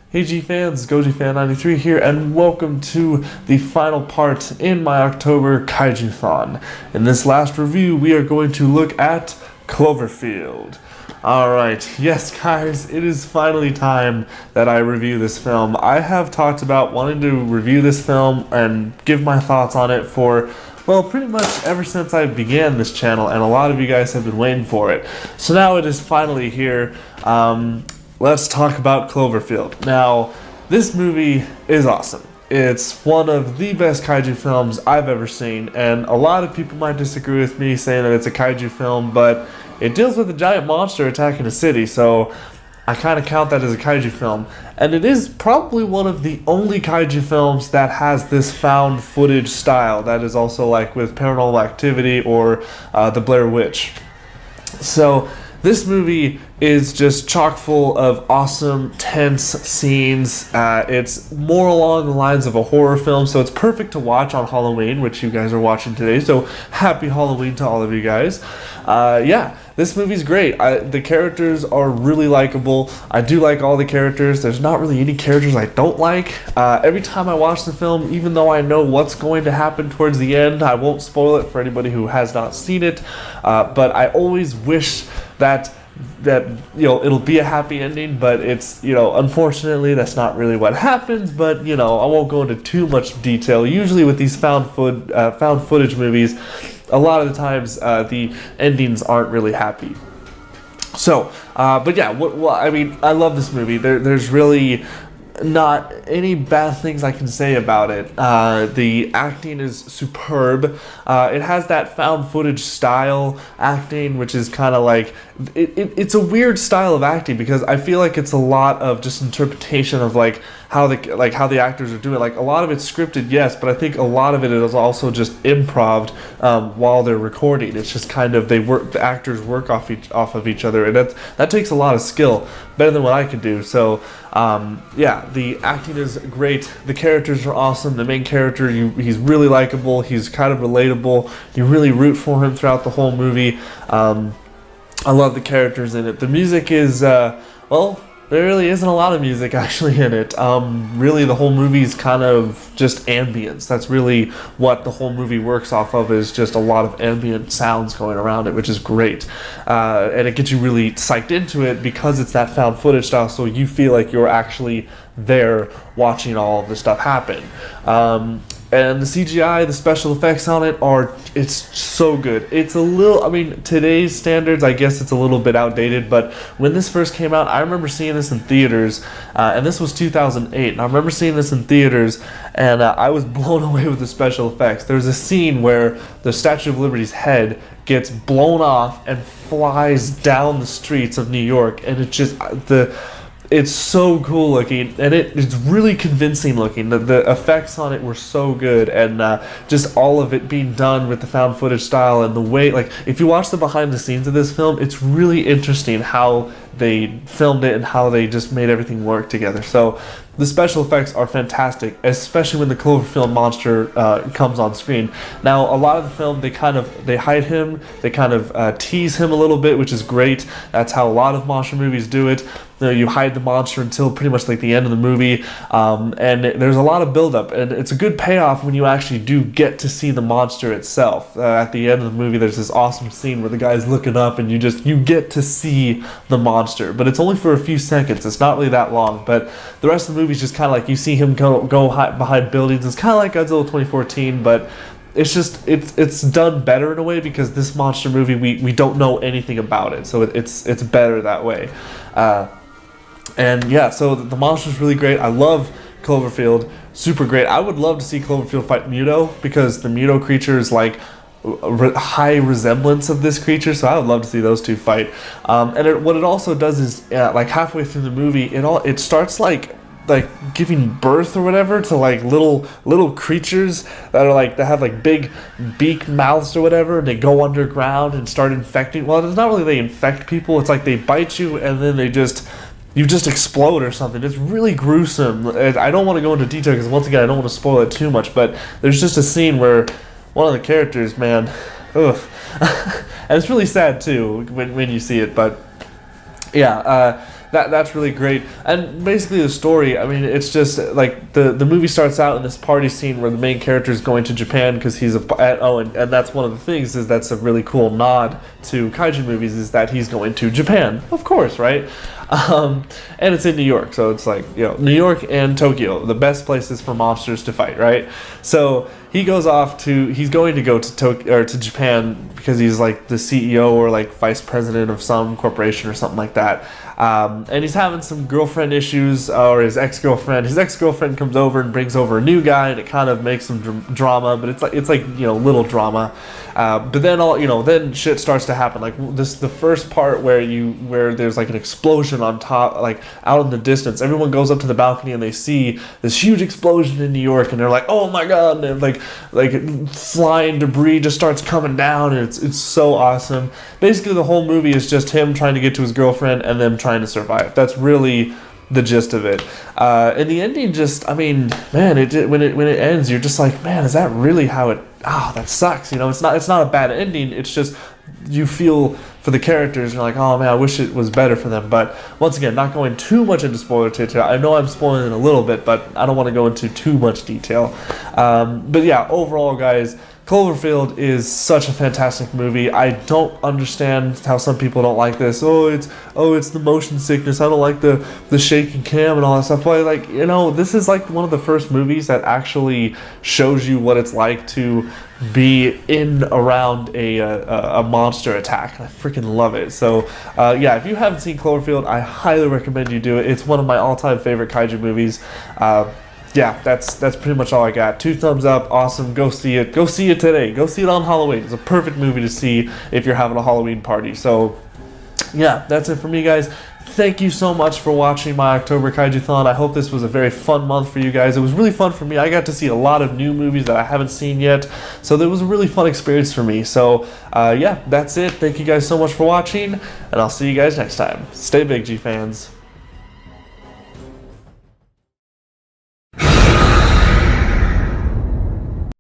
Hey G fans, gojifan93 here, and welcome to the final part in my October kaiju thon. In this last review, we are going to look at Cloverfield. Alright, yes guys, it is finally time that I review this film. I have talked about wanting to review this film and give my thoughts on it for, well, pretty much ever since I began this channel, and a lot of you guys have been waiting for it. So now it is finally here. Let's talk about Cloverfield. Now, this movie is awesome. It's one of the best kaiju films I've ever seen, and a lot of people might disagree with me saying that it's a kaiju film, but it deals with a giant monster attacking a city, so I kind of count that as a kaiju film. And it is probably one of the only kaiju films that has this found footage style that is also like with Paranormal Activity or The Blair Witch. So this movie is just chock full of awesome, tense scenes. It's more along the lines of a horror film, so it's perfect to watch on Halloween, which you guys are watching today, so happy Halloween to all of you guys. Yeah, this movie's great. The characters are really likable. I do like all the characters. There's not really any characters I don't like. Every time I watch the film, even though I know what's going to happen towards the end, I won't spoil it for anybody who has not seen it, but I always wish that it'll be a happy ending, but it's, unfortunately that's not really what happens. But I won't go into too much detail. Usually with these found footage movies, a lot of the times the endings aren't really happy. So but yeah, I love this movie. There's really not any bad things I can say about it. The acting is superb. It has that found footage style acting, which is kind of like it's a weird style of acting, because I feel like it's a lot of just interpretation of how the actors are doing. Like, a lot of it's scripted, yes, but I think a lot of it is also just improv while they're recording. It's just kind of the actors work off of each other, and that takes a lot of skill, better than what I could do. So yeah, the acting is great. The characters are awesome. The main character, he's really likable. He's kind of relatable. You really root for him throughout the whole movie. I love the characters in it. The music is, well, there really isn't a lot of music actually in it. Really, the whole movie is kind of just ambience. That's really what the whole movie works off of, is just a lot of ambient sounds going around it, which is great. And it gets you really psyched into it because it's that found footage style, so you feel like you're actually there watching all of this stuff happen. And the CGI, the special effects on it it's so good. It's a little, today's standards, I guess it's a little bit outdated, but when this first came out, I remember seeing this in theaters, and this was 2008, and I remember seeing this in theaters, and I was blown away with the special effects. There's a scene where the Statue of Liberty's head gets blown off and flies down the streets of New York, and it's so cool looking, and it's really convincing looking. The effects on it were so good, and just all of it being done with the found footage style, and the way, if you watch the behind the scenes of this film, it's really interesting how they filmed it and how they just made everything work together. So the special effects are fantastic, especially when the Cloverfield monster comes on screen. Now, a lot of the film, they hide him, they kind of tease him a little bit, which is great. That's how a lot of monster movies do it. You hide the monster until pretty much the end of the movie, and there's a lot of build-up, and it's a good payoff when you actually do get to see the monster itself. At the end of the movie, there's this awesome scene where the guy's looking up, and you get to see the monster, but it's only for a few seconds. It's not really that long, but the rest of the movie is just kind of like you see him go hide behind buildings. It's kind of like Godzilla 2014, but it's just it's done better in a way, because this monster movie, we don't know anything about it, so it's better that way. And yeah, so the monster's really great. I love Cloverfield, super great. I would love to see Cloverfield fight Muto, because the Muto creature is like high resemblance of this creature, so I would love to see those two fight. And what it also does is, halfway through the movie, it starts like giving birth or whatever to little creatures that have big beak mouths or whatever, and they go underground and start infecting. Well, it's not really they infect people. It's like they bite you and then you just explode or something. It's really gruesome. I don't want to go into detail because, once again, I don't want to spoil it too much, but there's just a scene where one of the characters, man, ugh. And it's really sad too when you see it, but yeah, that's really great. And basically the story, I mean, it's just like the movie starts out in this party scene where the main character is going to Japan because he's and that's one of the things, is that's a really cool nod to kaiju movies, is that he's going to Japan, of course, right? And it's in New York, so it's like, you know, New York and Tokyo, the best places for monsters to fight, right? So he's going to go to Tokyo, or to Japan, because he's like the CEO or like vice president of some corporation or something like that. And he's having some girlfriend issues, or his ex-girlfriend comes over and brings over a new guy, and it kind of makes some drama, but it's like, you know, little drama. But then then shit starts to happen. Like the first part where there's like an explosion on top, like out in the distance. Everyone goes up to the balcony and they see this huge explosion in New York, and they're like, "Oh my god!" And like flying debris just starts coming down, and it's so awesome. Basically, the whole movie is just him trying to get to his girlfriend and them trying to survive. That's really the gist of it. And the ending, just, I mean, man, when it ends, you're just like, man, is that really how it? Oh, that sucks. You know, it's not a bad ending. It's just you feel for the characters. You're like, oh man, I wish it was better for them. But once again, not going too much into spoiler territory. I know I'm spoiling it a little bit, but I don't want to go into too much detail. But yeah, overall, guys, Cloverfield is such a fantastic movie. I don't understand how some people don't like this. It's the motion sickness. I don't like the shaking cam and all that stuff. But like, you know, this is like one of the first movies that actually shows you what it's like to be in around a monster attack. I freaking love it. So yeah, if you haven't seen Cloverfield, I highly recommend you do it. It's one of my all-time favorite kaiju movies. Yeah, that's pretty much all I got. 2 thumbs up, awesome. Go see it. Go see it today. Go see it on Halloween. It's a perfect movie to see if you're having a Halloween party. So yeah, that's it for me, guys. Thank you so much for watching my October Kaiju-thon. I hope this was a very fun month for you guys. It was really fun for me. I got to see a lot of new movies that I haven't seen yet, so it was a really fun experience for me. So yeah, that's it. Thank you guys so much for watching, and I'll see you guys next time. Stay big, G fans.